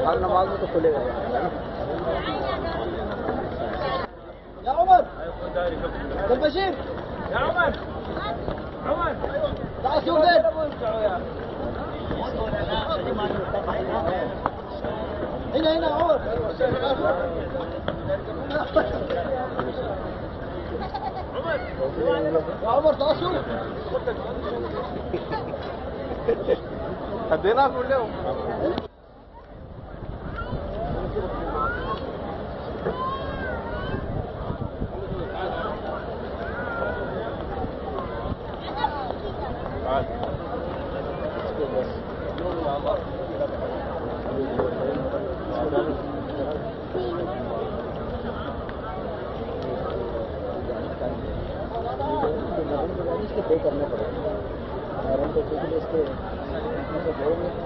हर नमाज में तो खुलेगा يا عمر البشير يا عمر تعال شوف زين هنا عمر يا عمر تعال شوف هدينا كلهم इसके पे करने पड़ेंगे और हम तो इसके